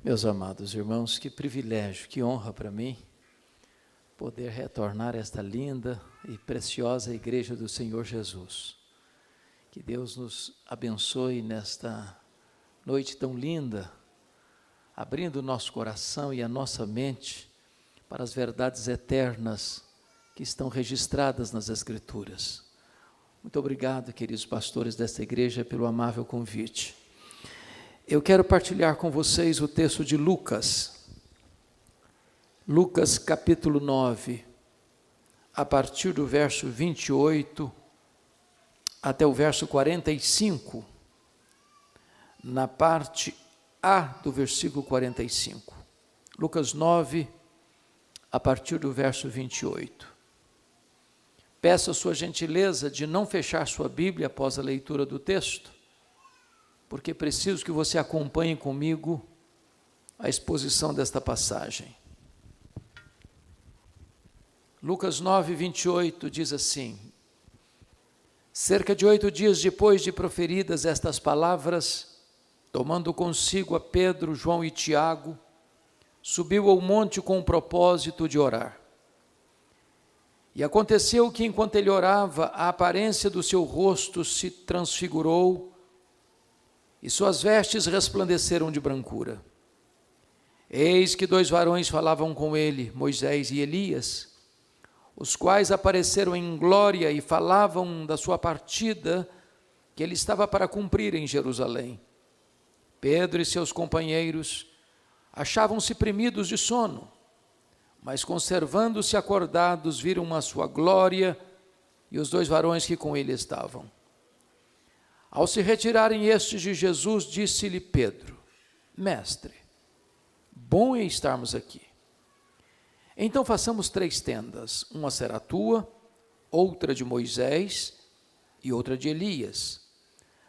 Meus amados irmãos, que privilégio, que honra para mim poder retornar a esta linda e preciosa Igreja do Senhor Jesus. Que Deus nos abençoe nesta noite tão linda, abrindo o nosso coração e a nossa mente para as verdades eternas que estão registradas nas Escrituras. Muito obrigado, queridos pastores desta igreja, pelo amável convite. Eu quero partilhar com vocês o texto de Lucas capítulo 9, a partir do verso 28 até o verso 45, na parte A do versículo 45. Lucas 9, a partir do verso 28. Peço a sua gentileza de não fechar sua Bíblia após a leitura do texto, porque preciso que você acompanhe comigo a exposição desta passagem. Lucas 9, 28 diz assim: cerca de 8 dias depois de proferidas estas palavras, tomando consigo a Pedro, João e Tiago, subiu ao monte com o propósito de orar. E aconteceu que, enquanto ele orava, a aparência do seu rosto se transfigurou e suas vestes resplandeceram de brancura. Eis que 2 varões falavam com ele, Moisés e Elias, os quais apareceram em glória e falavam da sua partida que ele estava para cumprir em Jerusalém. Pedro e seus companheiros achavam-se premidos de sono, mas conservando-se acordados, viram a sua glória e os 2 varões que com ele estavam. Ao se retirarem estes de Jesus, disse-lhe Pedro: Mestre, bom é estarmos aqui. Então façamos 3 tendas, uma será tua, outra de Moisés e outra de Elias,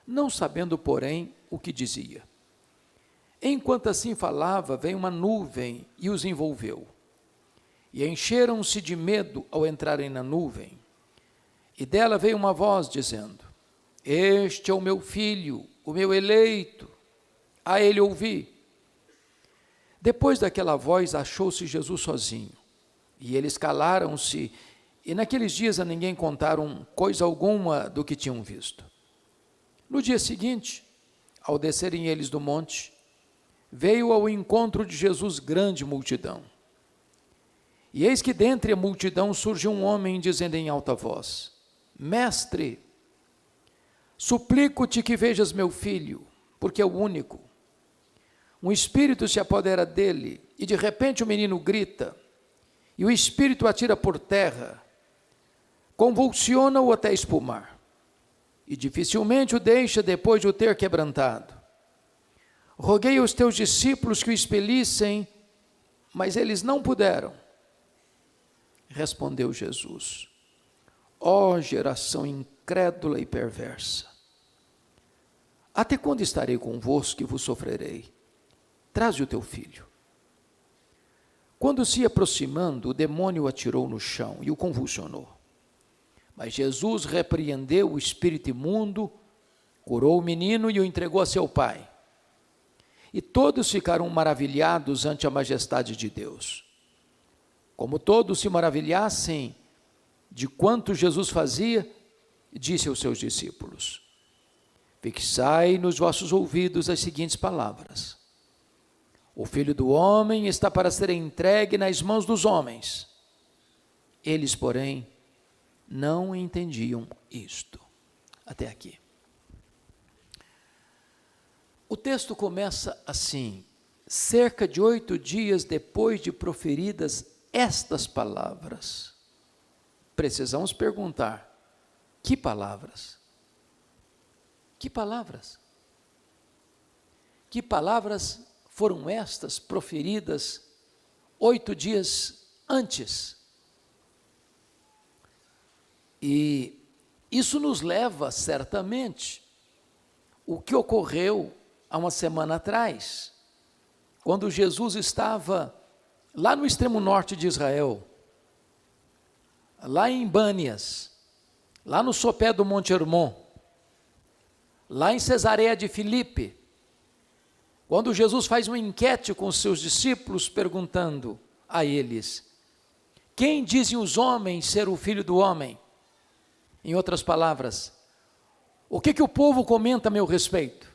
não sabendo, porém, o que dizia. Enquanto assim falava, veio uma nuvem e os envolveu. E encheram-se de medo ao entrarem na nuvem. E dela veio uma voz dizendo: Este é o meu filho, o meu eleito, a ele ouvi. Depois daquela voz, achou-se Jesus sozinho, e eles calaram-se, e naqueles dias a ninguém contaram coisa alguma do que tinham visto. No dia seguinte, ao descerem eles do monte, veio ao encontro de Jesus grande multidão. E eis que dentre a multidão surgiu um homem dizendo em alta voz: Mestre, suplico-te que vejas meu filho, porque é o único. Um espírito se apodera dele, e de repente o menino grita, e o espírito atira por terra, convulsiona-o até espumar, e dificilmente o deixa depois de o ter quebrantado. Roguei aos teus discípulos que o expelissem, mas eles não puderam. Respondeu Jesus: Ó geração incrédula e perversa, até quando estarei convosco e vos sofrerei? Traze o teu filho. Quando se aproximando, o demônio o atirou no chão e o convulsionou. Mas Jesus repreendeu o espírito imundo, curou o menino e o entregou a seu pai. E todos ficaram maravilhados ante a majestade de Deus. Como todos se maravilhassem de quanto Jesus fazia, disse aos seus discípulos: Fixai nos vossos ouvidos as seguintes palavras: O Filho do Homem está para ser entregue nas mãos dos homens. Eles, porém, não entendiam isto. Até aqui. O texto começa assim: cerca de 8 dias depois de proferidas estas palavras. Precisamos perguntar: que palavras? Que palavras? Que palavras foram estas proferidas 8 dias antes? E isso nos leva, certamente, o que ocorreu há uma semana atrás, quando Jesus estava lá no extremo norte de Israel, lá em Bânias, lá no sopé do Monte Hermon, lá em Cesareia de Filipe, quando Jesus faz uma enquete com os seus discípulos, perguntando a eles: quem dizem os homens ser o Filho do Homem? Em outras palavras, o que o povo comenta a meu respeito?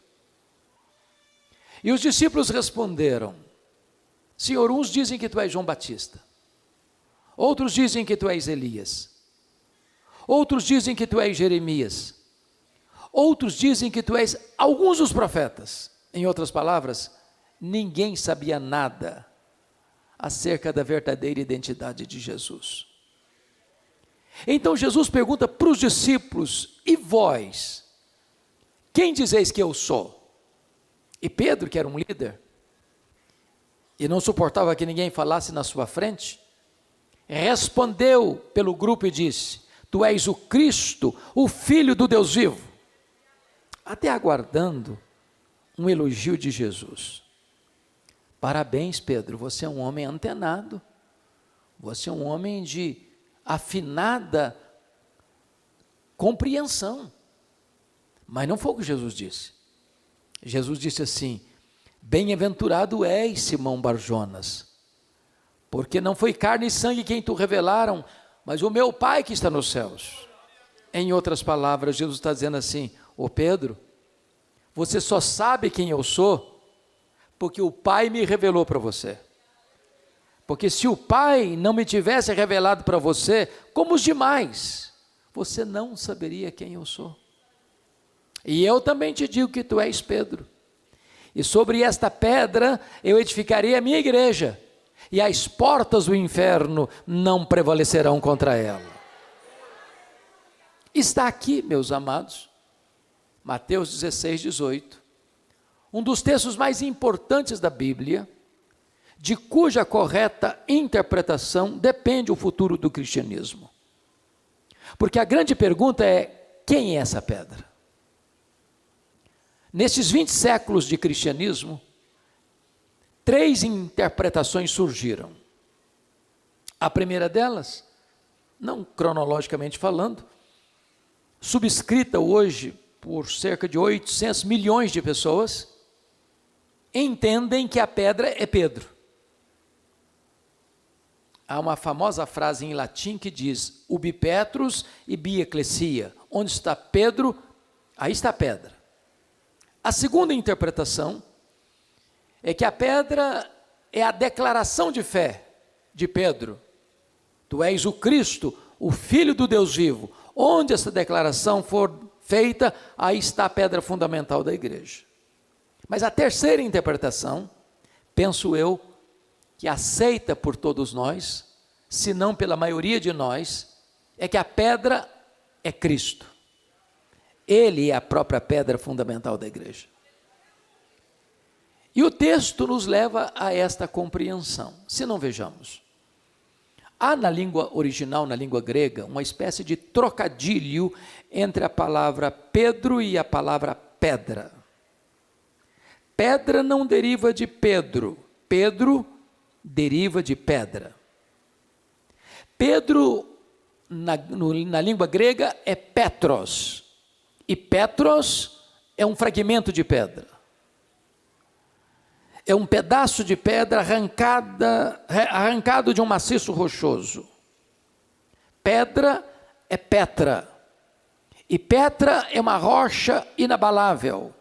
E os discípulos responderam: Senhor, uns dizem que tu és João Batista, outros dizem que tu és Elias, outros dizem que tu és Jeremias, outros dizem que tu és alguns dos profetas. Em outras palavras, ninguém sabia nada acerca da verdadeira identidade de Jesus. Então Jesus pergunta para os discípulos: e vós, quem dizeis que eu sou? E Pedro, que era um líder, e não suportava que ninguém falasse na sua frente, respondeu pelo grupo e disse: tu és o Cristo, o Filho do Deus vivo. Até aguardando um elogio de Jesus. Parabéns, Pedro, você é um homem antenado, você é um homem de afinada compreensão. Mas não foi o que Jesus disse. Jesus disse assim: bem-aventurado és, Simão Barjonas, porque não foi carne e sangue quem tu revelaram, mas o meu Pai que está nos céus. Em outras palavras, Jesus está dizendo assim: ô Pedro, você só sabe quem eu sou porque o Pai me revelou para você. Porque se o Pai não me tivesse revelado para você, como os demais, você não saberia quem eu sou. E eu também te digo que tu és Pedro, e sobre esta pedra eu edificarei a minha igreja, e as portas do inferno não prevalecerão contra ela. Está aqui, meus amados, Mateus 16, 18, um dos textos mais importantes da Bíblia, de cuja correta interpretação depende o futuro do cristianismo. Porque a grande pergunta é: quem é essa pedra? Nesses 20 séculos de cristianismo, 3 interpretações surgiram. A primeira delas, não cronologicamente falando, subscrita hoje por cerca de 800 milhões de pessoas, entendem que a pedra é Pedro. Há uma famosa frase em latim que diz: ubi Petrus ibi ecclesia. Onde está Pedro, aí está a pedra. A segunda interpretação é que a pedra é a declaração de fé de Pedro. Tu és o Cristo, o Filho do Deus vivo. Onde essa declaração for feita, aí está a pedra fundamental da igreja. Mas a terceira interpretação, penso eu, que aceita por todos nós, se não pela maioria de nós, é que a pedra é Cristo. Ele é a própria pedra fundamental da igreja. E o texto nos leva a esta compreensão. Se não, vejamos. Há na língua original, na língua grega, uma espécie de trocadilho entre a palavra Pedro e a palavra pedra. Pedra não deriva de Pedro, Pedro deriva de pedra. Pedro, na língua grega, é Petros, e Petros é um fragmento de pedra. É um pedaço de pedra arrancado de um maciço rochoso. Pedra é Petra, e Petra é uma rocha inabalável.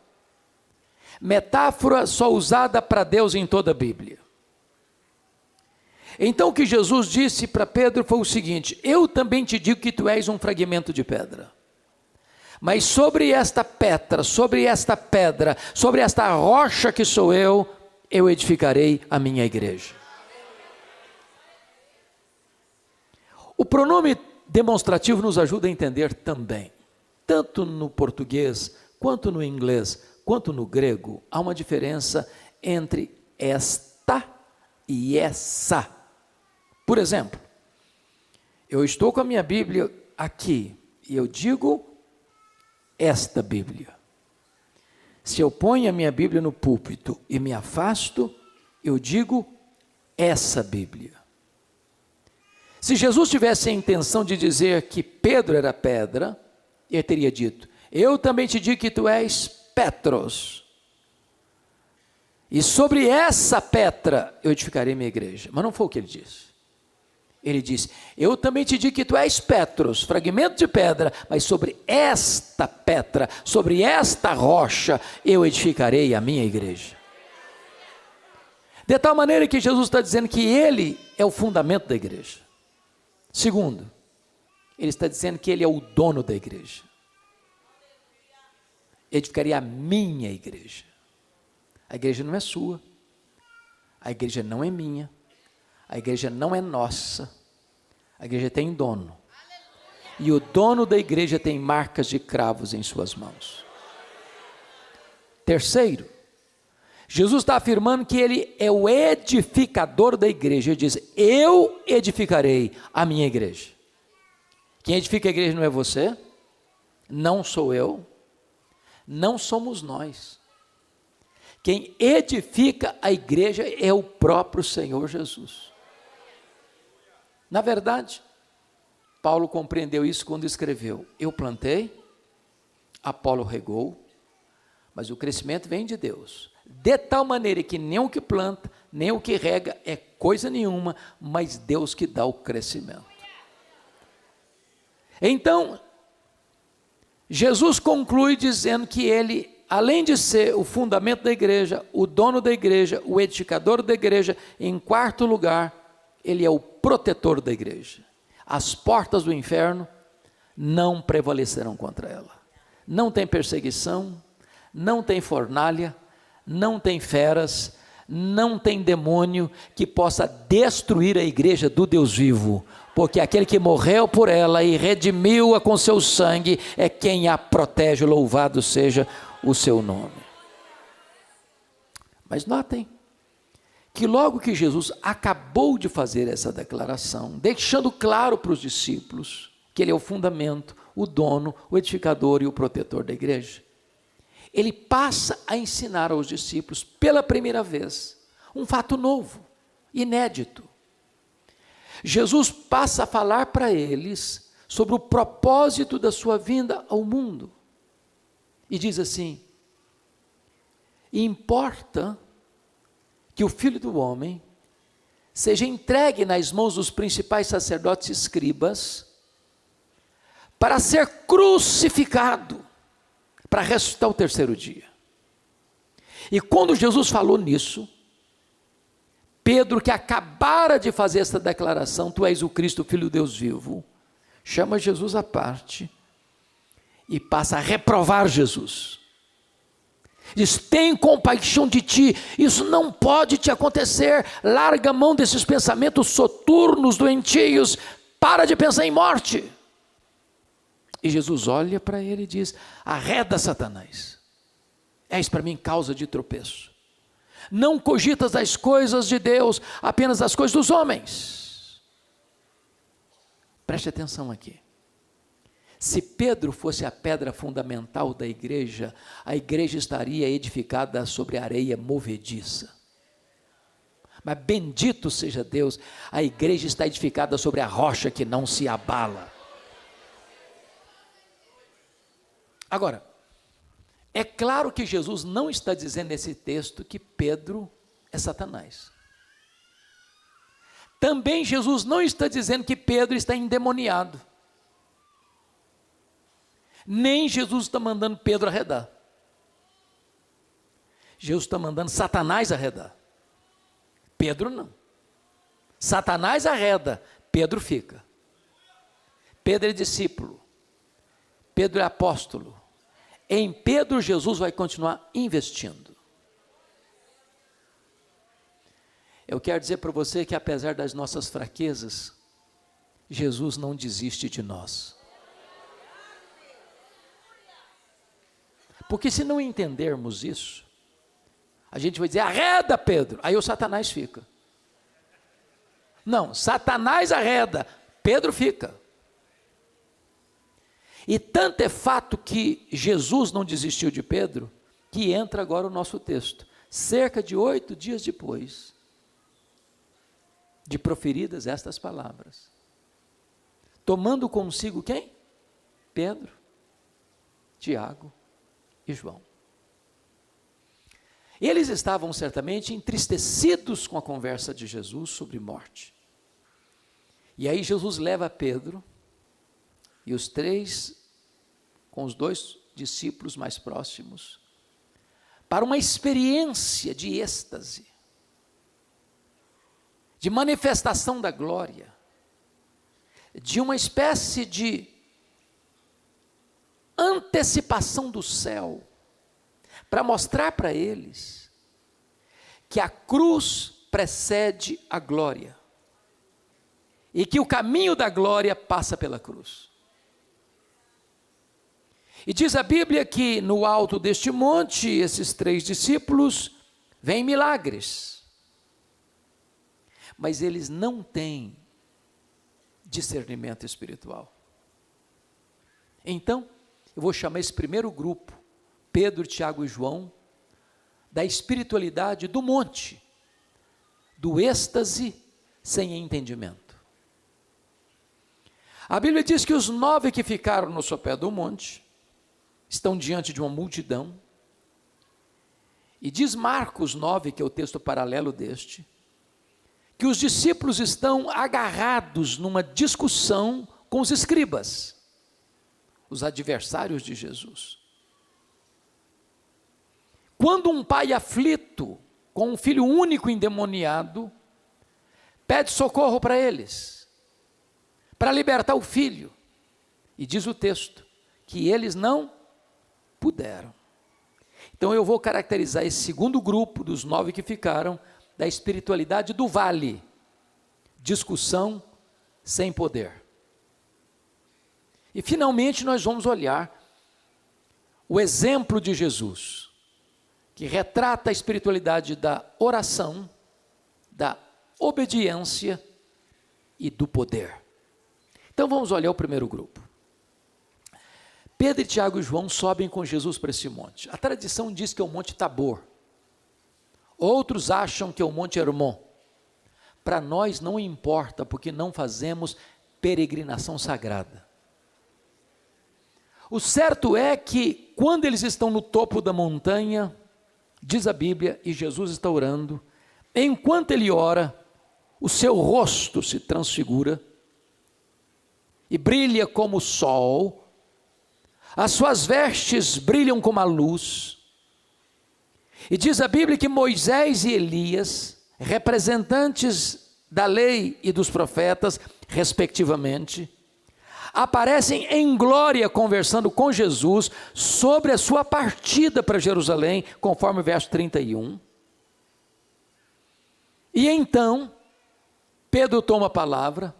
Metáfora só usada para Deus em toda a Bíblia. Então o que Jesus disse para Pedro foi o seguinte: eu também te digo que tu és um fragmento de pedra, mas sobre esta Petra, sobre esta pedra, sobre esta rocha que sou eu edificarei a minha igreja. O pronome demonstrativo nos ajuda a entender também, tanto no português, quanto no inglês, quanto no grego, há uma diferença entre esta e essa. Por exemplo, eu estou com a minha Bíblia aqui, e eu digo esta Bíblia. Se eu ponho a minha Bíblia no púlpito e me afasto, eu digo essa Bíblia. Se Jesus tivesse a intenção de dizer que Pedro era pedra, ele teria dito: eu também te digo que tu és Petros. E sobre essa pedra eu edificarei minha igreja. Mas não foi o que ele disse. Ele disse, eu também te digo que tu és Petros, fragmento de pedra, mas sobre esta pedra, sobre esta rocha, eu edificarei a minha igreja. De tal maneira que Jesus está dizendo que ele é o fundamento da igreja. Segundo, ele está dizendo que ele é o dono da igreja. Edificaria a minha igreja. A igreja não é sua, a igreja não é minha, a igreja não é nossa, a igreja tem dono. E o dono da igreja tem marcas de cravos em suas mãos. Terceiro, Jesus está afirmando que ele é o edificador da igreja. Ele diz, eu edificarei a minha igreja. Quem edifica a igreja não é você, não sou eu, não somos nós. Quem edifica a igreja é o próprio Senhor Jesus. Na verdade, Paulo compreendeu isso quando escreveu, eu plantei, Apolo regou, mas o crescimento vem de Deus. De tal maneira que nem o que planta, nem o que rega é coisa nenhuma, mas Deus que dá o crescimento. Então, Jesus conclui dizendo que ele, além de ser o fundamento da igreja, o dono da igreja, o edificador da igreja, em quarto lugar, ele é o protetor da igreja. As portas do inferno não prevalecerão contra ela. Não tem perseguição, não tem fornalha, não tem feras, não tem demônio que possa destruir a igreja do Deus vivo, porque aquele que morreu por ela e redimiu-a com seu sangue é quem a protege, louvado seja o seu nome. Mas notem que logo que Jesus acabou de fazer essa declaração, deixando claro para os discípulos que ele é o fundamento, o dono, o edificador e o protetor da igreja, ele passa a ensinar aos discípulos pela primeira vez um fato novo, inédito. Jesus passa a falar para eles sobre o propósito da sua vinda ao mundo. E diz assim, importa que o Filho do Homem seja entregue nas mãos dos principais sacerdotes e escribas para ser crucificado, para ressuscitar o terceiro dia. E quando Jesus falou nisso, Pedro, que acabara de fazer essa declaração, tu és o Cristo, o Filho de Deus vivo, chama Jesus à parte e passa a reprovar Jesus. Diz, tem compaixão de ti, isso não pode te acontecer, larga a mão desses pensamentos soturnos, doentios, para de pensar em morte. E Jesus olha para ele e diz, arreda Satanás, és para mim causa de tropeço. Não cogitas das coisas de Deus, apenas das coisas dos homens. Preste atenção aqui. Se Pedro fosse a pedra fundamental da igreja, a igreja estaria edificada sobre areia movediça. Mas bendito seja Deus, a igreja está edificada sobre a rocha que não se abala. Agora, é claro que Jesus não está dizendo nesse texto que Pedro é Satanás. Também Jesus não está dizendo que Pedro está endemoniado. Nem Jesus está mandando Pedro arredar. Jesus está mandando Satanás arredar. Pedro não. Satanás arreda, Pedro fica. Pedro é discípulo. Pedro é apóstolo. Em Pedro, Jesus vai continuar investindo. Eu quero dizer para você que apesar das nossas fraquezas, Jesus não desiste de nós. Porque se não entendermos isso, a gente vai dizer, arreda Pedro, aí o Satanás fica. Não, Satanás arreda, Pedro fica. E tanto é fato que Jesus não desistiu de Pedro, que entra agora o nosso texto. Cerca de 8 dias depois de proferidas estas palavras, tomando consigo quem? Pedro, Tiago e João. Eles estavam certamente entristecidos com a conversa de Jesus sobre morte. E aí Jesus leva Pedro e os três, com os dois discípulos mais próximos, para uma experiência de êxtase, de manifestação da glória, de uma espécie de antecipação do céu, para mostrar para eles que a cruz precede a glória e que o caminho da glória passa pela cruz. E diz a Bíblia que no alto deste monte, esses três discípulos veem milagres, mas eles não têm discernimento espiritual. Então, eu vou chamar esse primeiro grupo, Pedro, Tiago e João, da espiritualidade do monte, do êxtase sem entendimento. A Bíblia diz que os 9 que ficaram no sopé do monte estão diante de uma multidão, e diz Marcos 9, que é o texto paralelo deste, que os discípulos estão agarrados numa discussão com os escribas, os adversários de Jesus. Quando um pai aflito, com um filho único endemoniado, pede socorro para eles, para libertar o filho, e diz o texto, que eles não puderam. Então eu vou caracterizar esse segundo grupo, dos 9 que ficaram, da espiritualidade do vale, discussão sem poder. E finalmente nós vamos olhar o exemplo de Jesus, que retrata a espiritualidade da oração, da obediência e do poder. Então vamos olhar o primeiro grupo. Pedro, Tiago e João sobem com Jesus para esse monte. A tradição diz que é o Monte Tabor. Outros acham que é o Monte Hermon. Para nós não importa, porque não fazemos peregrinação sagrada. O certo é que, quando eles estão no topo da montanha, diz a Bíblia, e Jesus está orando, enquanto ele ora, o seu rosto se transfigura e brilha como o sol, as suas vestes brilham como a luz, e diz a Bíblia que Moisés e Elias, representantes da lei e dos profetas, respectivamente, aparecem em glória conversando com Jesus sobre a sua partida para Jerusalém, conforme o verso 31. E então, Pedro toma a palavra,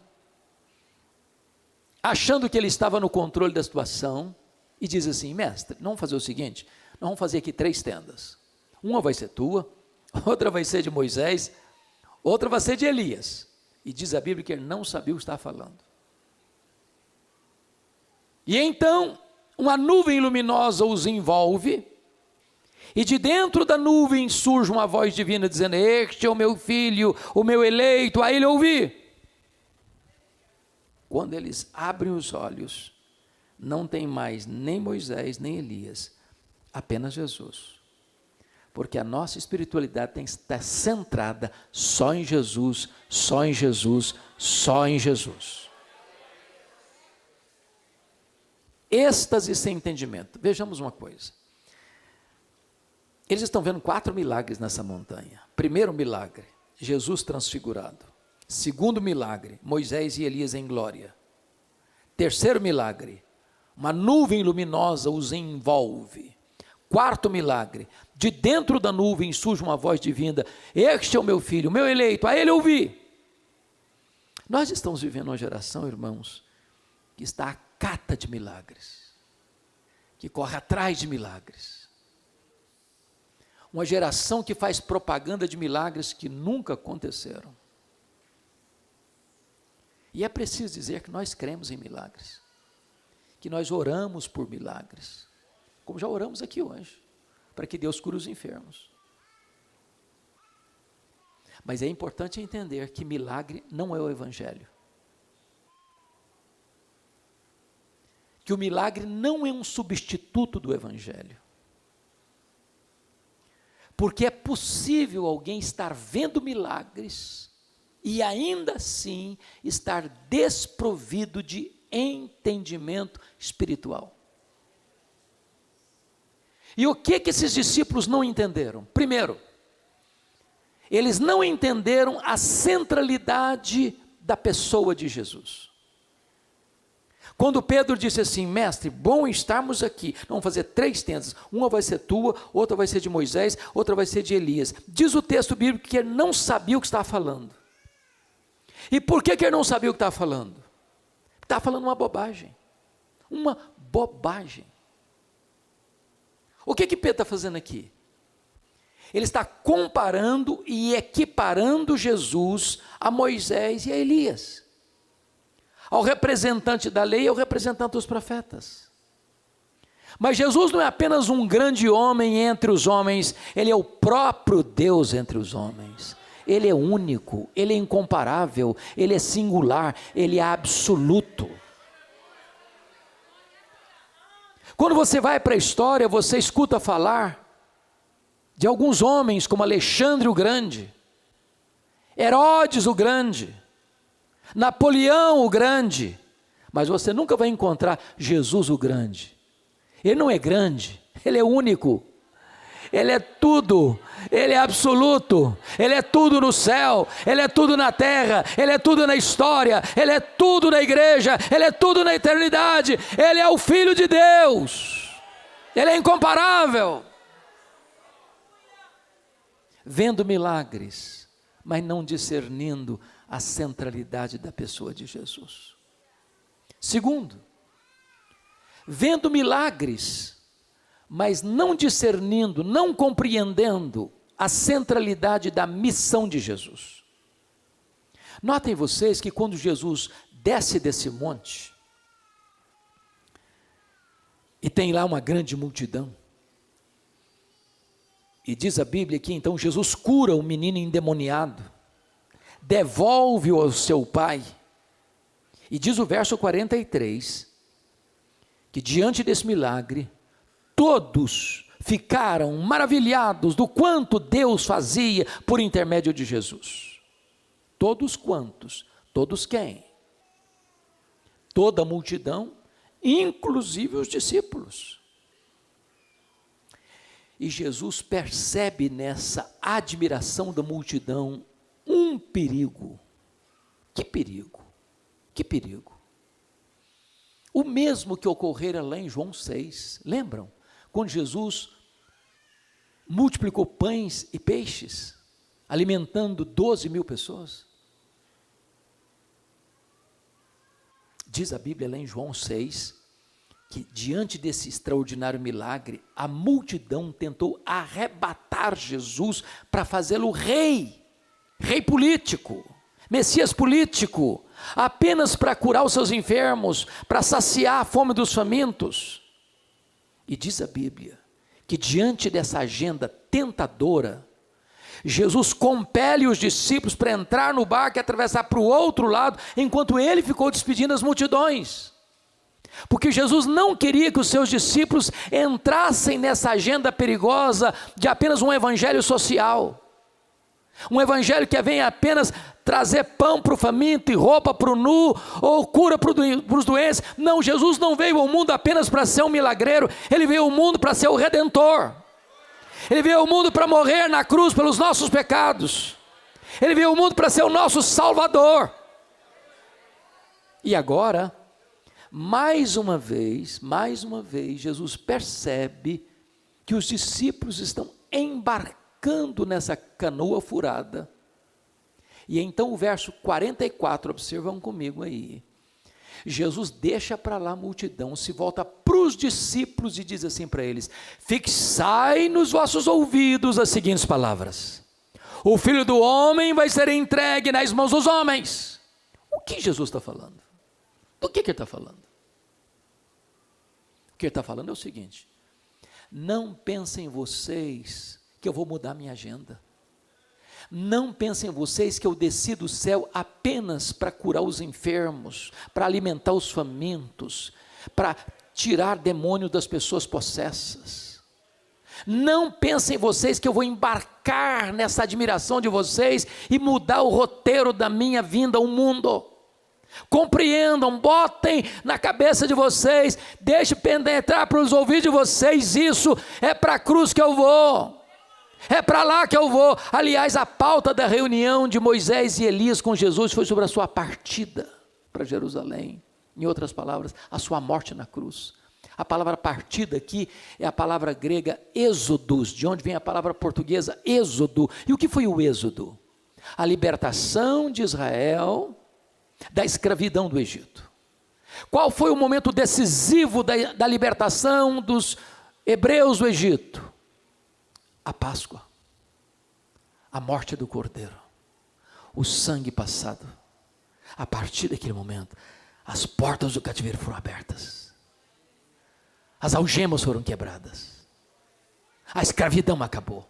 achando que ele estava no controle da situação, e diz assim: mestre, vamos fazer o seguinte, nós vamos fazer aqui 3 tendas, uma vai ser tua, outra vai ser de Moisés, outra vai ser de Elias. E diz a Bíblia que ele não sabia o que estava falando. E então, uma nuvem luminosa os envolve, e de dentro da nuvem surge uma voz divina dizendo: este é o meu filho, o meu eleito, a ele ouvi. Quando eles abrem os olhos, não tem mais nem Moisés, nem Elias, apenas Jesus. Porque a nossa espiritualidade tem que estar centrada só em Jesus, só em Jesus, só em Jesus. Êxtase sem entendimento. Vejamos uma coisa. Eles estão vendo 4 milagres nessa montanha. Primeiro milagre, Jesus transfigurado. Segundo milagre, Moisés e Elias em glória. Terceiro milagre, uma nuvem luminosa os envolve. Quarto milagre, de dentro da nuvem surge uma voz divina: este é o meu filho, o meu eleito, a ele ouvi. Nós estamos vivendo uma geração, irmãos, que está à cata de milagres, que corre atrás de milagres. Uma geração que faz propaganda de milagres que nunca aconteceram. E é preciso dizer que nós cremos em milagres, que nós oramos por milagres, como já oramos aqui hoje, para que Deus cure os enfermos. Mas é importante entender que milagre não é o Evangelho. Que o milagre não é um substituto do Evangelho. Porque é possível alguém estar vendo milagres e ainda assim estar desprovido de entendimento espiritual. E o que esses discípulos não entenderam? Primeiro, eles não entenderam a centralidade da pessoa de Jesus. Quando Pedro disse assim: mestre, bom estarmos aqui, vamos fazer 3 tendas, uma vai ser tua, outra vai ser de Moisés, outra vai ser de Elias. Diz o texto bíblico que ele não sabia o que estava falando. E por que ele não sabia o que estava falando? Estava falando uma bobagem. Uma bobagem. O que Pedro está fazendo aqui? Ele está comparando e equiparando Jesus a Moisés e a Elias, ao representante da lei e ao representante dos profetas. Mas Jesus não é apenas um grande homem entre os homens, ele é o próprio Deus entre os homens. Ele é único, ele é incomparável, ele é singular, ele é absoluto. Quando você vai para a história, você escuta falar de alguns homens como Alexandre o Grande, Herodes o Grande, Napoleão o Grande, mas você nunca vai encontrar Jesus o Grande. Ele não é grande, ele é único, ele é tudo, ele é absoluto, ele é tudo no céu, ele é tudo na terra, ele é tudo na história, ele é tudo na igreja, ele é tudo na eternidade, ele é o Filho de Deus, ele é incomparável. Vendo milagres, mas não discernindo a centralidade da pessoa de Jesus. Segundo, vendo milagres, mas não discernindo, não compreendendo a centralidade da missão de Jesus. Notem vocês que quando Jesus desce desse monte, e tem lá uma grande multidão, e diz a Bíblia que então Jesus cura o menino endemoniado, devolve-o ao seu pai, e diz o verso 43, que diante desse milagre, todos ficaram maravilhados do quanto Deus fazia por intermédio de Jesus. Todos quantos? Todos quem? Toda a multidão, inclusive os discípulos. E Jesus percebe nessa admiração da multidão um perigo. Que perigo? Que perigo? O mesmo que ocorrera lá em João 6, lembram? Quando Jesus multiplicou pães e peixes, alimentando 12.000 pessoas. Diz a Bíblia lá em João 6, que diante desse extraordinário milagre, a multidão tentou arrebatar Jesus para fazê-lo rei político, Messias político, apenas para curar os seus enfermos, para saciar a fome dos famintos. E diz a Bíblia, que diante dessa agenda tentadora, Jesus compele os discípulos para entrar no barco e atravessar para o outro lado, enquanto ele ficou despedindo as multidões. Porque Jesus não queria que os seus discípulos entrassem nessa agenda perigosa de apenas um evangelho social. Um evangelho que vem apenas trazer pão para o faminto e roupa para o nu, ou cura para os doentes. Não, Jesus não veio ao mundo apenas para ser um milagreiro, ele veio ao mundo para ser o Redentor. Ele veio ao mundo para morrer na cruz pelos nossos pecados. Ele veio ao mundo para ser o nosso Salvador. E agora, mais uma vez, Jesus percebe que os discípulos estão embarcando nessa canoa furada. E então o verso 44, observam comigo aí. Jesus deixa para lá a multidão, se volta para os discípulos e diz assim para eles: fixai nos vossos ouvidos as seguintes palavras: o Filho do Homem vai ser entregue nas mãos dos homens. O que Jesus está falando? Do que ele está falando? O que ele está falando é o seguinte: não pensem vocês que eu vou mudar minha agenda. Não pensem vocês que eu desci do céu apenas para curar os enfermos, para alimentar os famintos, para tirar demônio das pessoas possessas. Não pensem vocês que eu vou embarcar nessa admiração de vocês e mudar o roteiro da minha vinda ao mundo. Compreendam, botem na cabeça de vocês, deixe penetrar para os ouvidos de vocês, isso é para a cruz que eu vou. É para lá que eu vou. Aliás, a pauta da reunião de Moisés e Elias com Jesus foi sobre a sua partida para Jerusalém. Em outras palavras, a sua morte na cruz. A palavra partida aqui é a palavra grega êxodos, de onde vem a palavra portuguesa êxodo. E o que foi o êxodo? A libertação de Israel da escravidão do Egito. Qual foi o momento decisivo da libertação dos hebreus do Egito? A Páscoa, a morte do Cordeiro, o sangue passado. A partir daquele momento, as portas do cativeiro foram abertas. As algemas foram quebradas. A escravidão acabou.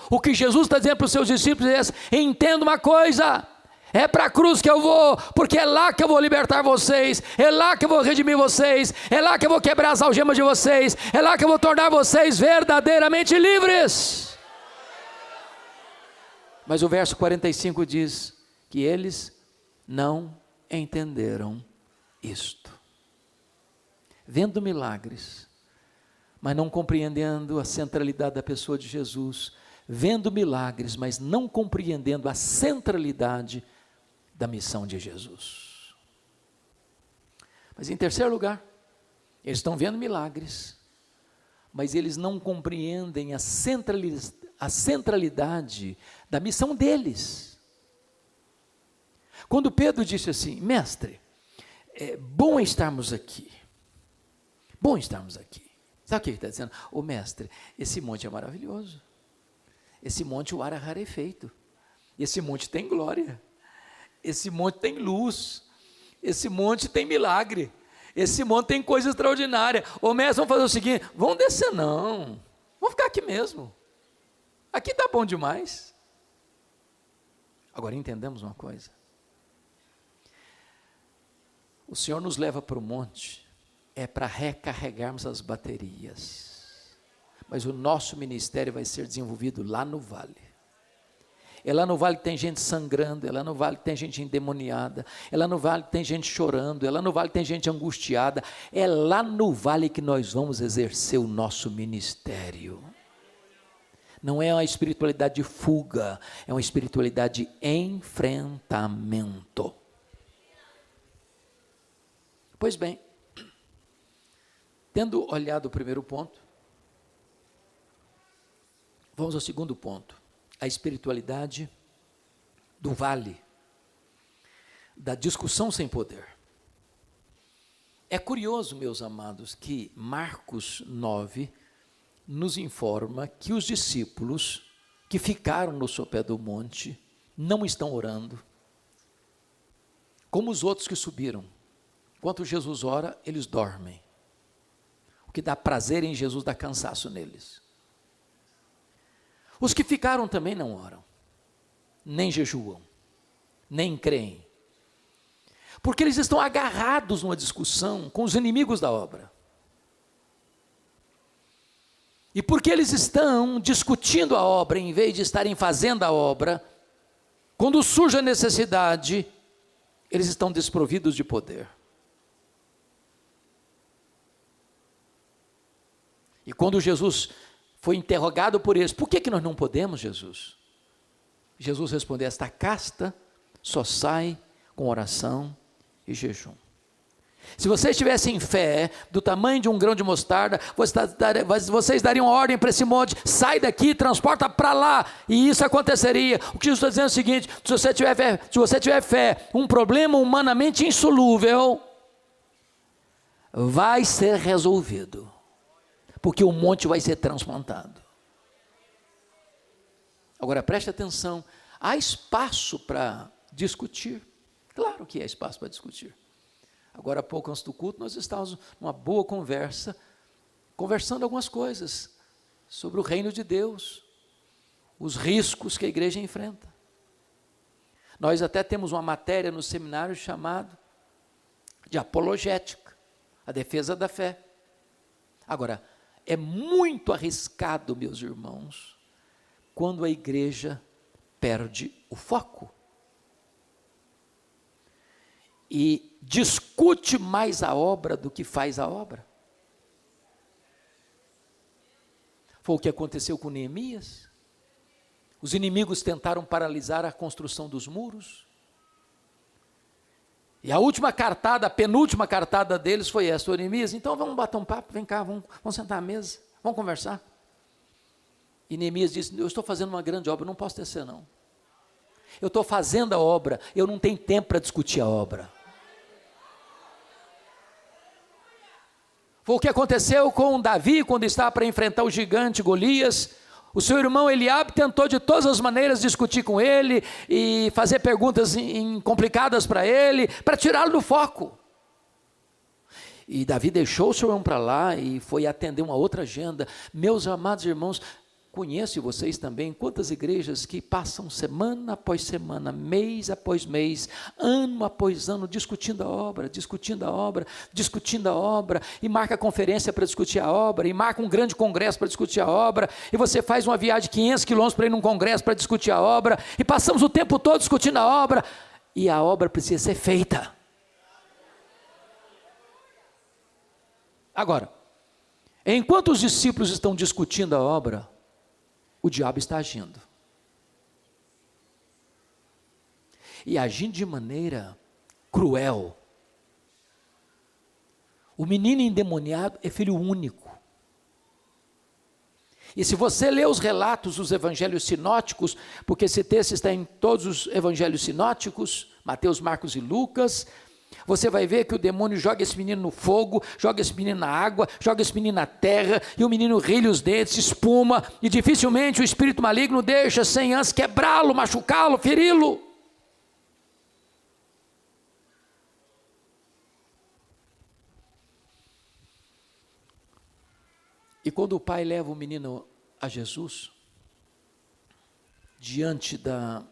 O que Jesus está dizendo para os seus discípulos é: entenda uma coisa, é para a cruz que eu vou, porque é lá que eu vou libertar vocês, é lá que eu vou redimir vocês, é lá que eu vou quebrar as algemas de vocês, é lá que eu vou tornar vocês verdadeiramente livres. Mas o verso 45 diz que eles não entenderam isto. Vendo milagres, mas não compreendendo a centralidade da pessoa de Jesus, vendo milagres, mas não compreendendo a centralidade da missão de Jesus. Mas em terceiro lugar, eles estão vendo milagres, mas eles não compreendem a centralidade da missão deles. Quando Pedro disse assim: mestre, é bom estarmos aqui. Bom estarmos aqui. Sabe o que ele está dizendo? Ô mestre, esse monte é maravilhoso. Esse monte o ar é rarefeito. Esse monte tem glória. Esse monte tem luz. Esse monte tem milagre. Esse monte tem coisa extraordinária. Ô mestre, vamos fazer o seguinte: vamos descer não. Vamos ficar aqui mesmo. Aqui está bom demais. Agora entendemos uma coisa. O Senhor nos leva para o monte é para recarregarmos as baterias, mas o nosso ministério vai ser desenvolvido lá no vale. É lá no vale que tem gente sangrando, é lá no vale que tem gente endemoniada, é lá no vale que tem gente chorando, é lá no vale que tem gente angustiada, é lá no vale que nós vamos exercer o nosso ministério. Não é uma espiritualidade de fuga, é uma espiritualidade de enfrentamento. Pois bem, tendo olhado o primeiro ponto, vamos ao segundo ponto: a espiritualidade do vale, da discussão sem poder. É curioso, meus amados, que Marcos 9 nos informa que os discípulos que ficaram no sopé do monte não estão orando, como os outros que subiram. Enquanto Jesus ora, eles dormem. O que dá prazer em Jesus dá cansaço neles. Os que ficaram também não oram, nem jejuam, nem creem, porque eles estão agarrados numa discussão com os inimigos da obra. E porque eles estão discutindo a obra, em vez de estarem fazendo a obra, quando surge a necessidade, eles estão desprovidos de poder. E quando Jesus foi interrogado por eles: por que nós não podemos, Jesus? Jesus respondeu: esta casta só sai com oração e jejum. Se vocês tivessem fé do tamanho de um grão de mostarda, vocês dariam ordem para esse monte: sai daqui, transporta para lá, e isso aconteceria. O que Jesus está dizendo é o seguinte: se você tiver fé, um problema humanamente insolúvel vai ser resolvido, porque o monte vai ser transplantado. Agora preste atenção: há espaço para discutir? Claro que há espaço para discutir. Agora há pouco, antes do culto, nós estávamos numa boa conversa, conversando algumas coisas sobre o reino de Deus, os riscos que a igreja enfrenta. Nós até temos uma matéria no seminário chamada de apologética, a defesa da fé. Agora, é muito arriscado, meus irmãos, quando a igreja perde o foco e discute mais a obra do que faz a obra. Foi o que aconteceu com Neemias. Os inimigos tentaram paralisar a construção dos muros. E a última cartada, a penúltima cartada deles foi essa: o Neemias, então vamos bater um papo, vem cá, vamos sentar à mesa, vamos conversar. E Neemias disse: eu estou fazendo uma grande obra, eu não posso descer não. Eu estou fazendo a obra, eu não tenho tempo para discutir a obra. Foi o que aconteceu com Davi, quando estava para enfrentar o gigante Golias. O seu irmão Eliabe tentou de todas as maneiras discutir com ele e fazer perguntas complicadas para ele, para tirá-lo do foco. E Davi deixou o seu irmão para lá e foi atender uma outra agenda. Meus amados irmãos, conheço vocês também quantas igrejas que passam semana após semana, mês após mês, ano após ano, discutindo a obra, e marca conferência para discutir a obra, e marca um grande congresso para discutir a obra, e você faz uma viagem de 500 quilômetros para ir num congresso para discutir a obra, e passamos o tempo todo discutindo a obra, e a obra precisa ser feita. Agora, enquanto os discípulos estão discutindo a obra, o diabo está agindo. E agindo de maneira cruel. O menino endemoniado é filho único. E se você ler os relatos dos evangelhos sinóticos, porque esse texto está em todos os evangelhos sinóticos, Mateus, Marcos e Lucas, você vai ver que o demônio joga esse menino no fogo, joga esse menino na água, joga esse menino na terra, e o menino rilha os dentes, espuma, e dificilmente o espírito maligno deixa sem antes quebrá-lo, machucá-lo, feri-lo. E quando o pai leva o menino a Jesus, diante da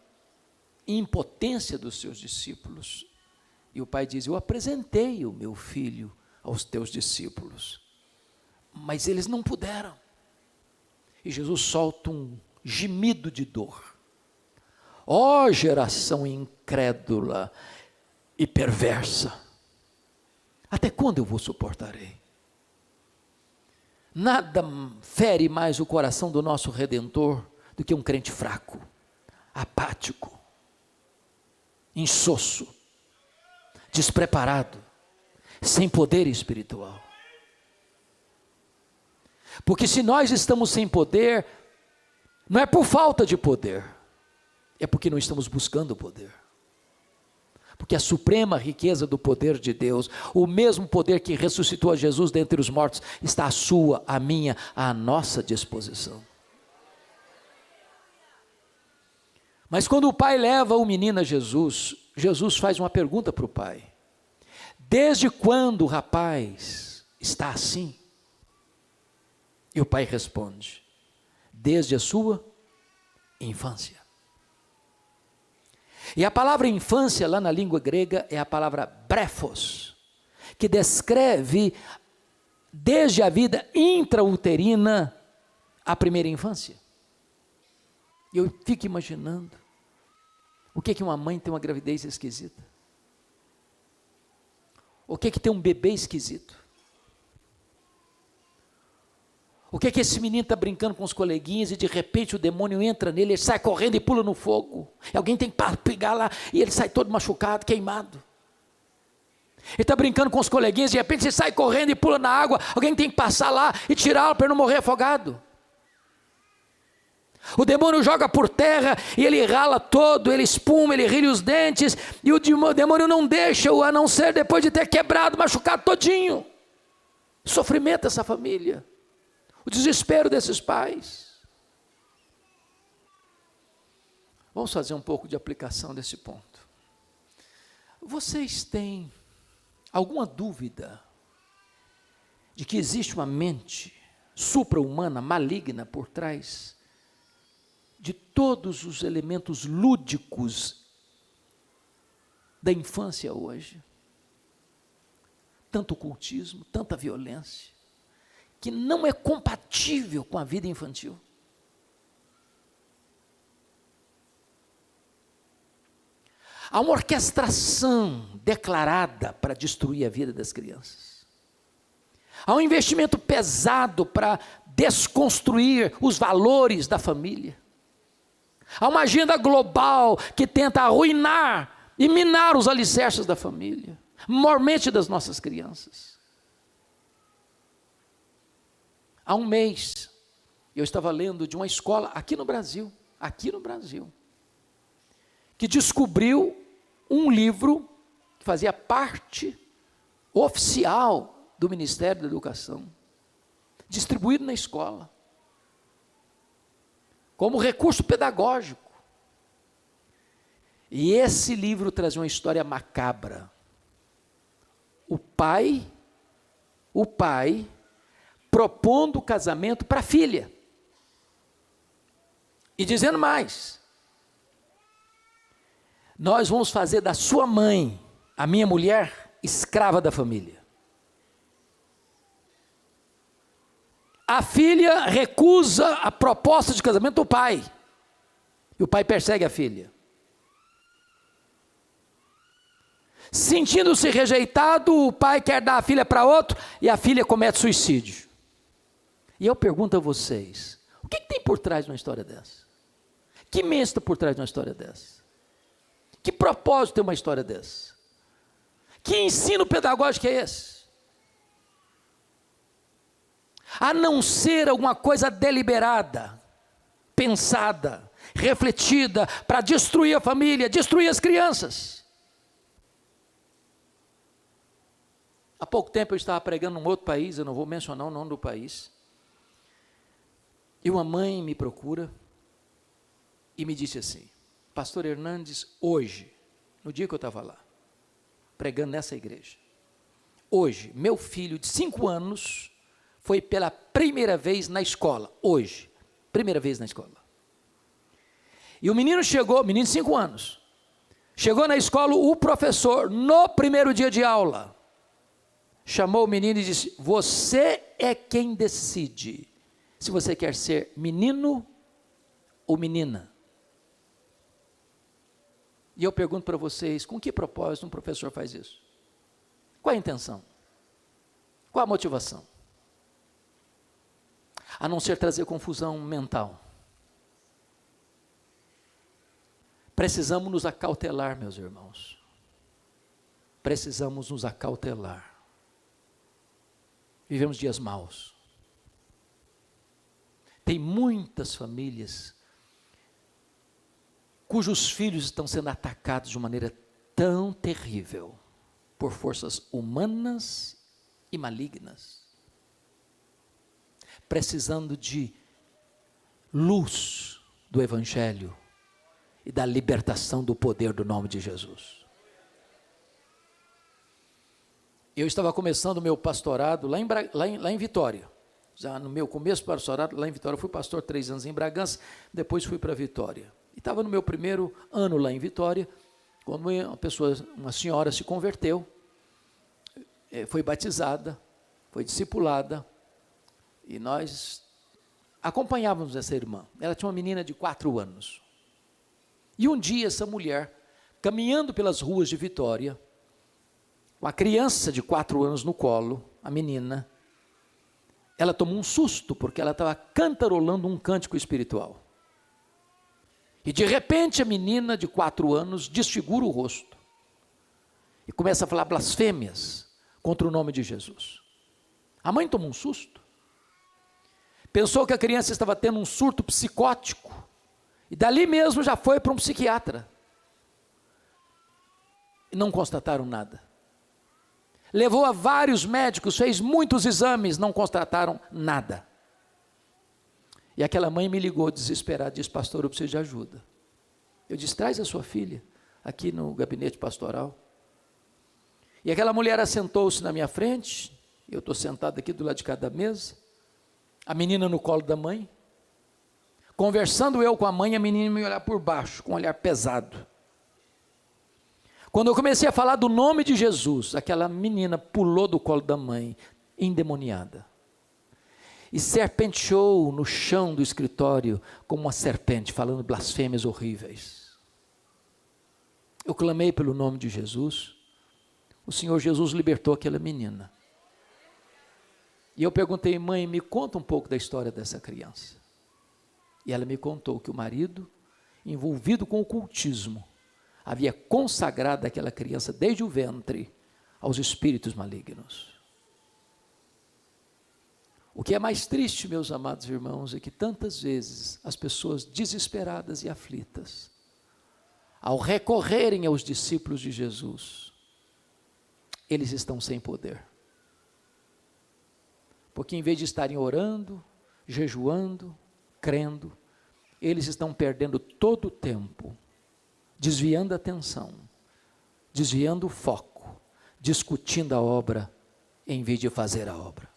impotência dos seus discípulos, e o pai diz: eu apresentei o meu filho aos teus discípulos, mas eles não puderam. E Jesus solta um gemido de dor. Ó geração incrédula e perversa, até quando eu vos suportarei? Nada fere mais o coração do nosso Redentor do que um crente fraco, apático, insosso, despreparado, sem poder espiritual. Porque se nós estamos sem poder, não é por falta de poder, é porque não estamos buscando o poder. Porque a suprema riqueza do poder de Deus, o mesmo poder que ressuscitou a Jesus dentre os mortos, está à sua, à minha, à nossa disposição. Mas quando o pai leva o menino a Jesus, Jesus faz uma pergunta para o pai: desde quando o rapaz está assim? E o pai responde: desde a sua infância. E a palavra infância lá na língua grega é a palavra brefos, que descreve desde a vida intrauterina a primeira infância. E eu fico imaginando o que uma mãe tem uma gravidez esquisita, o que tem um bebê esquisito, o que esse menino está brincando com os coleguinhas e de repente o demônio entra nele, ele sai correndo e pula no fogo, e alguém tem que pegar lá e ele sai todo machucado, queimado. Ele está brincando com os coleguinhas, de repente ele sai correndo e pula na água, alguém tem que passar lá e tirá-lo para ele não morrer afogado. O demônio joga por terra e ele rala todo, ele espuma, ele rilha os dentes, e o demônio não deixa-o, a não ser depois de ter quebrado, machucado todinho. Sofrimento dessa família, o desespero desses pais. Vamos fazer um pouco de aplicação desse ponto. Vocês têm alguma dúvida de que existe uma mente supra-humana, maligna por trás de todos os elementos lúdicos da infância hoje? Tanto ocultismo, tanta violência, que não é compatível com a vida infantil. Há uma orquestração declarada para destruir a vida das crianças. Há um investimento pesado para desconstruir os valores da família. Há uma agenda global que tenta arruinar e minar os alicerces da família, maiormente das nossas crianças. Há um mês, eu estava lendo de uma escola aqui no Brasil, que descobriu um livro que fazia parte oficial do Ministério da Educação, distribuído na escola, como recurso pedagógico. E esse livro trazia uma história macabra. O pai propondo o casamento para a filha. E dizendo mais: nós vamos fazer da sua mãe, a minha mulher, escrava da família. A filha recusa a proposta de casamento do pai. E o pai persegue a filha. Sentindo-se rejeitado, o pai quer dar a filha para outro e a filha comete suicídio. E eu pergunto a vocês, o que tem por trás de uma história dessa? Que mente está por trás de uma história dessa? Que propósito tem uma história dessa? Que ensino pedagógico é esse? A não ser alguma coisa deliberada, pensada, refletida, para destruir a família, destruir as crianças. Há pouco tempo eu estava pregando num outro país, eu não vou mencionar o nome do país, e uma mãe me procura e me disse assim: Pastor Hernandes, hoje, no dia que eu estava lá, pregando nessa igreja, hoje, meu filho de 5 anos foi pela primeira vez na escola, hoje, primeira vez na escola. E o menino chegou, menino de 5 anos, chegou na escola, o professor, no primeiro dia de aula, chamou o menino e disse: você é quem decide se você quer ser menino ou menina. E eu pergunto para vocês, com que propósito um professor faz isso? Qual a intenção? Qual a motivação? A não ser trazer confusão mental. Precisamos nos acautelar, meus irmãos. Precisamos nos acautelar. Vivemos dias maus. Tem muitas famílias cujos filhos estão sendo atacados de uma maneira tão terrível por forças humanas e malignas, precisando de luz do Evangelho e da libertação do poder do nome de Jesus. Eu estava começando o meu pastorado lá em Vitória. Já no meu começo do pastorado, lá em Vitória, eu fui pastor 3 anos em Bragança, depois fui para Vitória. E estava no meu primeiro ano lá em Vitória, quando uma senhora se converteu, foi batizada, foi discipulada, e nós acompanhávamos essa irmã. Ela tinha uma menina de 4 anos. E um dia essa mulher, caminhando pelas ruas de Vitória, com a criança de 4 anos no colo, a menina, ela tomou um susto, porque ela estava cantarolando um cântico espiritual. E de repente a menina de 4 anos desfigura o rosto e começa a falar blasfêmias contra o nome de Jesus. A mãe tomou um susto, pensou que a criança estava tendo um surto psicótico, e dali mesmo já foi para um psiquiatra. E não constataram nada. Levou a vários médicos, fez muitos exames, não constataram nada. E aquela mãe me ligou desesperada, disse: pastor, eu preciso de ajuda. Eu disse: traz a sua filha aqui no gabinete pastoral. E aquela mulher assentou-se na minha frente, eu estou sentado aqui do lado de cada mesa, a menina no colo da mãe, conversando eu com a mãe, a menina me olhar por baixo, com um olhar pesado. Quando eu comecei a falar do nome de Jesus, aquela menina pulou do colo da mãe, endemoniada. e serpenteou no chão do escritório como uma serpente, falando blasfêmias horríveis. Eu clamei pelo nome de Jesus, o Senhor Jesus libertou aquela menina. E eu perguntei: mãe, me conta um pouco da história dessa criança. E ela me contou que o marido, envolvido com o ocultismo, havia consagrado aquela criança desde o ventre aos espíritos malignos. O que é mais triste, meus amados irmãos, é que tantas vezes as pessoas desesperadas e aflitas, ao recorrerem aos discípulos de Jesus, eles estão sem poder. Porque em vez de estarem orando, jejuando, crendo, eles estão perdendo todo o tempo, desviando a atenção, desviando o foco, discutindo a obra, em vez de fazer a obra.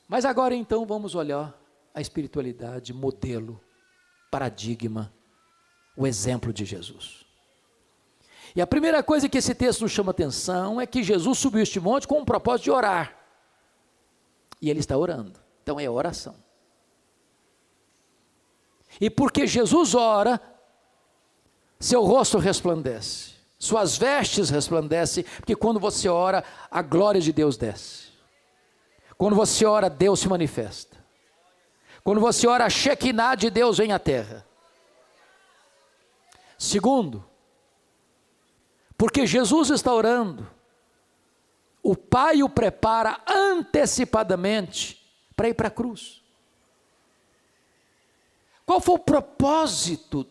Mas agora então vamos olhar a espiritualidade, modelo, paradigma, o exemplo de Jesus. E a primeira coisa que esse texto nos chama atenção é que Jesus subiu este monte com o propósito de orar. E ele está orando, então é oração. E porque Jesus ora, seu rosto resplandece, suas vestes resplandecem, porque quando você ora, a glória de Deus desce. Quando você ora, Deus se manifesta. Quando você ora, a Shekinah de Deus vem à terra. Segundo, porque Jesus está orando, o Pai o prepara antecipadamente para ir para a cruz. Qual foi o propósito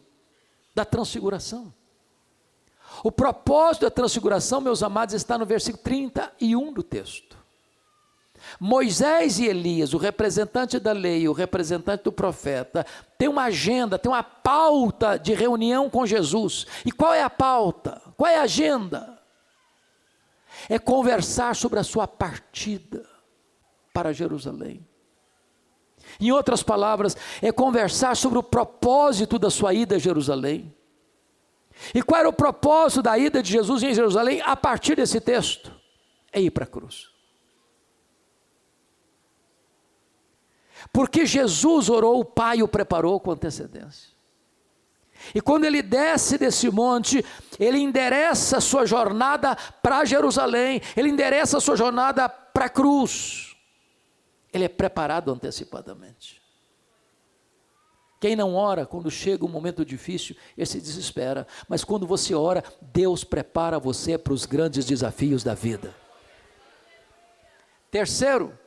da transfiguração? O propósito da transfiguração, meus amados, está no versículo 31 do texto. Moisés e Elias, o representante da lei, o representante do profeta, tem uma agenda, tem uma pauta de reunião com Jesus. E qual é a pauta? Qual é a agenda? É conversar sobre a sua partida para Jerusalém. Em outras palavras, é conversar sobre o propósito da sua ida a Jerusalém. E qual era o propósito da ida de Jesus em Jerusalém a partir desse texto? É ir para a cruz. Porque Jesus orou, o Pai o preparou com antecedência. E quando ele desce desse monte, ele endereça a sua jornada para Jerusalém, ele endereça a sua jornada para a cruz. Ele é preparado antecipadamente. Quem não ora, quando chega um momento difícil, ele se desespera. Mas quando você ora, Deus prepara você para os grandes desafios da vida. Terceiro,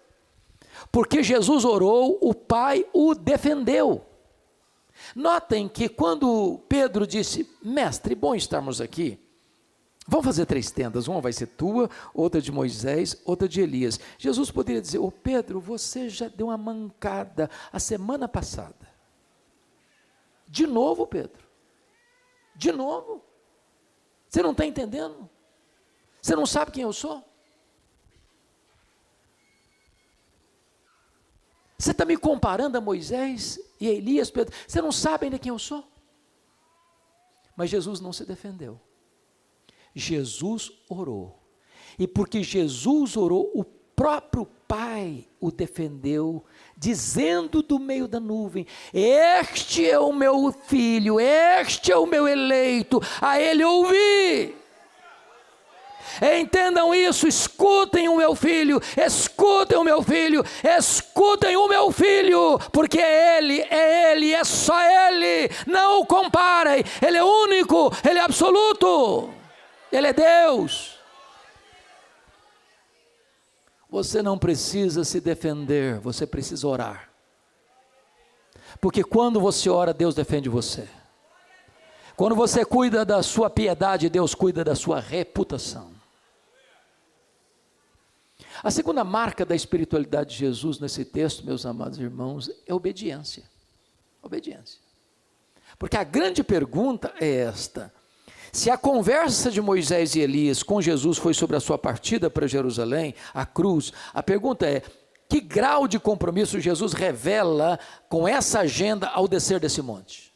porque Jesus orou, o Pai o defendeu. Notem que quando Pedro disse: mestre, bom estarmos aqui, vamos fazer 3 tendas, uma vai ser tua, outra de Moisés, outra de Elias. Jesus poderia dizer: ô Pedro, você já deu uma mancada a semana passada. De novo, Pedro? De novo? Você não está entendendo? Você não sabe quem eu sou? Você está me comparando a Moisés e a Elias, Pedro? Você não sabe ainda quem eu sou? Mas Jesus não se defendeu. Jesus orou. E porque Jesus orou, o próprio Pai o defendeu, dizendo do meio da nuvem: este é o meu filho, este é o meu eleito, a ele ouvi. Entendam isso, escutem o meu filho, escutem o meu filho, escutem o meu filho, porque é ele, é só ele, não o comparem, ele é único, ele é absoluto, ele é Deus. Você não precisa se defender, você precisa orar, porque quando você ora, Deus defende você. Quando você cuida da sua piedade, Deus cuida da sua reputação. A segunda marca da espiritualidade de Jesus nesse texto, meus amados irmãos, é obediência. Obediência. Porque a grande pergunta é esta: se a conversa de Moisés e Elias com Jesus foi sobre a sua partida para Jerusalém, a cruz, a pergunta é: que grau de compromisso Jesus revela com essa agenda ao descer desse monte?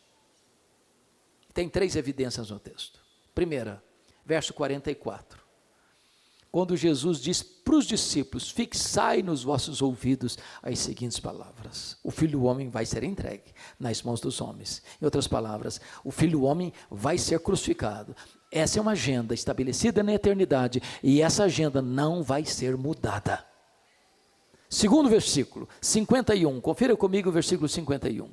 Tem 3 evidências no texto. Primeira, verso 44. quando Jesus diz para os discípulos: fixai nos vossos ouvidos as seguintes palavras: o Filho do Homem vai ser entregue nas mãos dos homens. Em outras palavras, o Filho do Homem vai ser crucificado. Essa é uma agenda estabelecida na eternidade, e essa agenda não vai ser mudada. Segundo versículo, 51, confira comigo o versículo 51.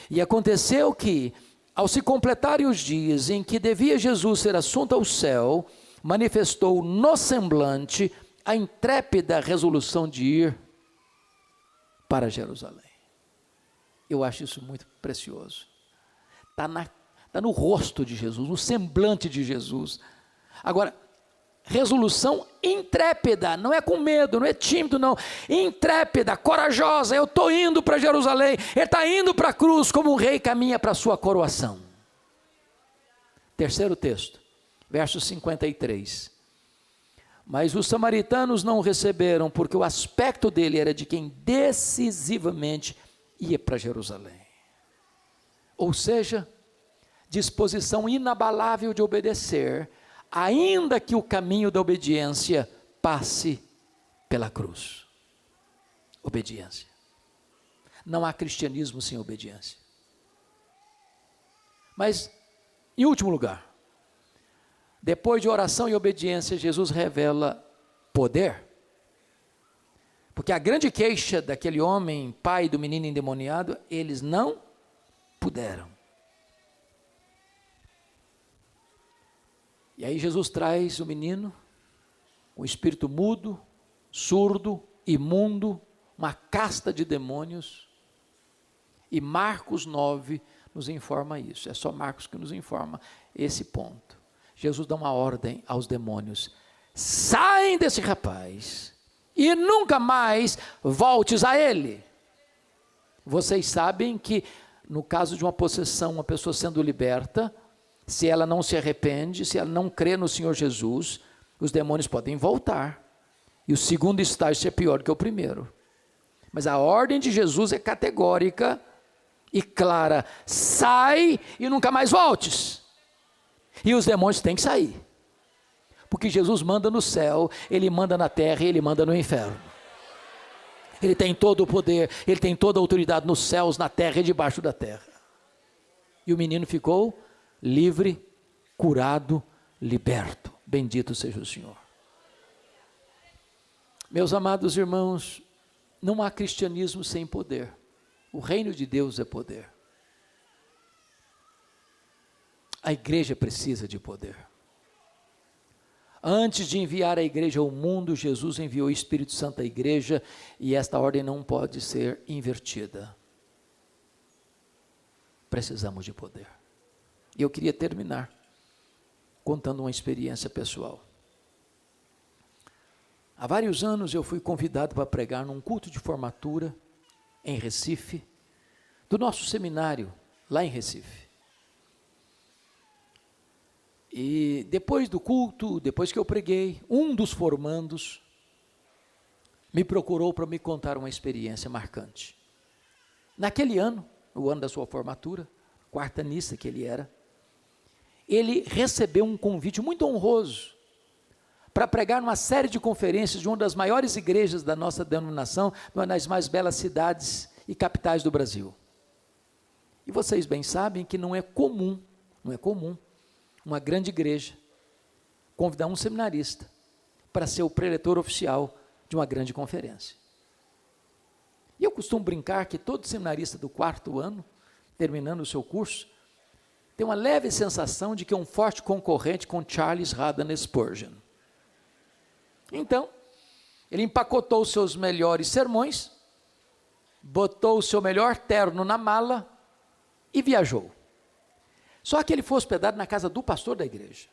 E aconteceu que, ao se completarem os dias em que devia Jesus ser assunto ao céu, manifestou no semblante a intrépida resolução de ir para Jerusalém. Eu acho isso muito precioso. Está no rosto de Jesus, no semblante de Jesus. Agora, resolução intrépida, não é com medo, não é tímido, não. Intrépida, corajosa. Eu estou indo para Jerusalém. Ele está indo para a cruz como um rei caminha para a sua coroação. Terceiro texto, verso 53. Mas os samaritanos não o receberam, porque o aspecto dele era de quem decisivamente ia para Jerusalém. Ou seja, disposição inabalável de obedecer, ainda que o caminho da obediência passe pela cruz. Obediência. Não há cristianismo sem obediência. Mas, em último lugar, depois de oração e obediência, Jesus revela poder. Porque a grande queixa daquele homem, pai do menino endemoniado, eles não puderam. E aí Jesus traz o menino, um espírito mudo, surdo, imundo, uma casta de demônios. E Marcos 9 nos informa isso. É só Marcos que nos informa esse ponto. Jesus dá uma ordem aos demônios: saem desse rapaz e nunca mais voltes a ele. Vocês sabem que no caso de uma possessão, uma pessoa sendo liberta, se ela não se arrepende, se ela não crê no Senhor Jesus, os demônios podem voltar. E o segundo estágio é pior que o primeiro. Mas a ordem de Jesus é categórica e clara: sai e nunca mais voltes. E os demônios têm que sair. Porque Jesus manda no céu, Ele manda na terra e Ele manda no inferno. Ele tem todo o poder, Ele tem toda a autoridade nos céus, na terra e debaixo da terra. E o menino ficou livre, curado, liberto. Bendito seja o Senhor. Meus amados irmãos, não há cristianismo sem poder. O reino de Deus é poder. A igreja precisa de poder. Antes de enviar a igreja ao mundo, Jesus enviou o Espírito Santo à igreja, e esta ordem não pode ser invertida. Precisamos de poder. E eu queria terminar contando uma experiência pessoal. Há vários anos eu fui convidado para pregar num culto de formatura em Recife, do nosso seminário lá em Recife. E depois do culto, depois que eu preguei, um dos formandos me procurou para me contar uma experiência marcante. Naquele ano, o ano da sua formatura, quarta missa que ele era, ele recebeu um convite muito honroso para pregar numa série de conferências de uma das maiores igrejas da nossa denominação, uma das mais belas cidades e capitais do Brasil. E vocês bem sabem que não é comum uma grande igreja convidar um seminarista para ser o preletor oficial de uma grande conferência. E eu costumo brincar que todo seminarista do quarto ano, terminando o seu curso, tem uma leve sensação de que é um forte concorrente com Charles Haddon Spurgeon. Então, ele empacotou os seus melhores sermões, botou o seu melhor terno na mala e viajou. Só que ele foi hospedado na casa do pastor da igreja.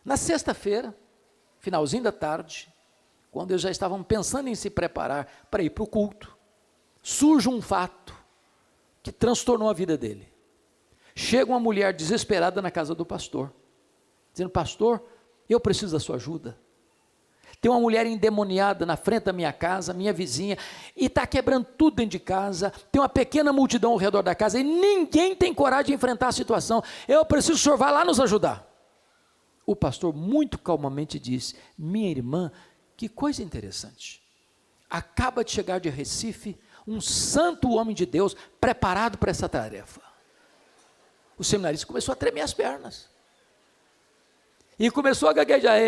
Na sexta-feira, finalzinho da tarde, quando eles já estavam pensando em se preparar para ir para o culto, surge um fato que transtornou a vida dele. Chega uma mulher desesperada na casa do pastor, dizendo: pastor, eu preciso da sua ajuda. Tem uma mulher endemoniada na frente da minha casa, minha vizinha, e está quebrando tudo dentro de casa, tem uma pequena multidão ao redor da casa, e ninguém tem coragem de enfrentar a situação. Eu preciso que o senhor vá lá nos ajudar. O pastor muito calmamente disse: minha irmã, que coisa interessante. Acaba de chegar de Recife um santo homem de Deus preparado para essa tarefa. O seminarista começou a tremer as pernas. E começou a gaguejar.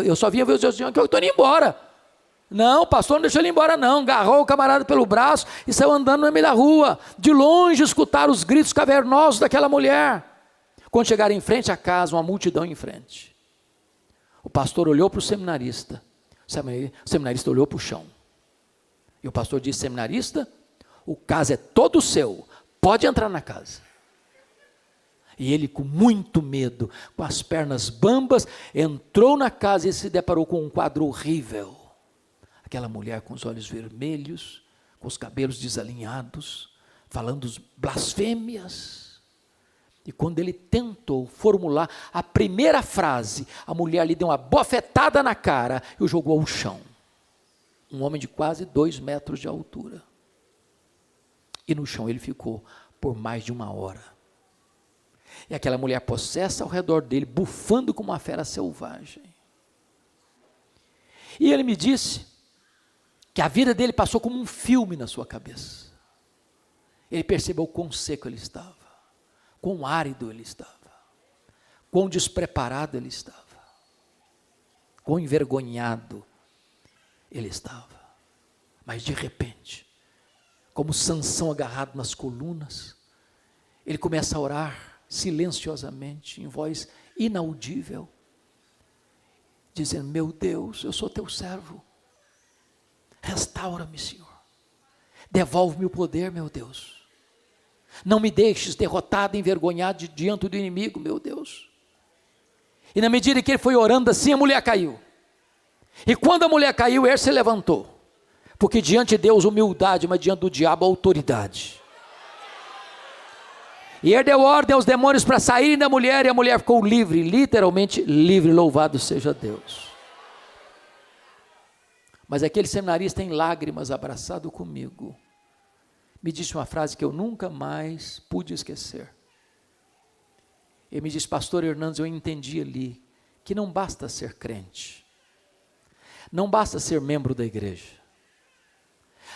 Eu só vinha ver o senhor que eu estou indo embora. Não, o pastor não deixou ele embora não. Agarrou o camarada pelo braço e saiu andando no meio da rua. De longe escutaram os gritos cavernosos daquela mulher. Quando chegaram em frente à casa, uma multidão em frente. O pastor olhou para o seminarista. O seminarista olhou para o chão. E o pastor disse: seminarista, o caso é todo seu. Pode entrar na casa. E ele, com muito medo, com as pernas bambas, entrou na casa e se deparou com um quadro horrível. Aquela mulher com os olhos vermelhos, com os cabelos desalinhados, falando blasfêmias. E quando ele tentou formular a primeira frase, a mulher lhe deu uma bofetada na cara e o jogou ao chão. Um homem de quase 2 metros de altura. E no chão ele ficou por mais de 1 hora. E aquela mulher possessa ao redor dele, bufando como uma fera selvagem. E ele me disse que a vida dele passou como um filme na sua cabeça. Ele percebeu quão seco ele estava, quão árido ele estava, quão despreparado ele estava, quão envergonhado ele estava. Mas de repente, como Sansão agarrado nas colunas, ele começa a orar silenciosamente, em voz inaudível, dizendo: meu Deus, eu sou teu servo, restaura-me, Senhor, devolve-me o poder, meu Deus, não me deixes derrotado, envergonhado diante do inimigo, meu Deus. E na medida que ele foi orando assim, a mulher caiu. E quando a mulher caiu, ele se levantou, porque diante de Deus humildade, mas diante do diabo autoridade. E ele deu ordem aos demônios para saírem da mulher, e a mulher ficou livre, literalmente livre, louvado seja Deus. Mas aquele seminarista em lágrimas, abraçado comigo, me disse uma frase que eu nunca mais pude esquecer. Ele me disse: pastor Hernandes, eu entendi ali que não basta ser crente, não basta ser membro da igreja,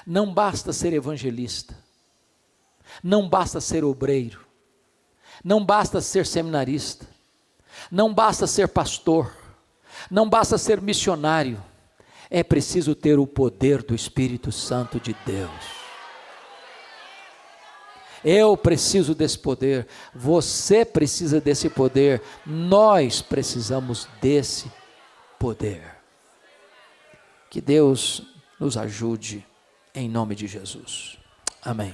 não basta ser evangelista, não basta ser obreiro, não basta ser seminarista, não basta ser pastor, não basta ser missionário, é preciso ter o poder do Espírito Santo de Deus. Eu preciso desse poder, você precisa desse poder, nós precisamos desse poder. Que Deus nos ajude, em nome de Jesus. Amém.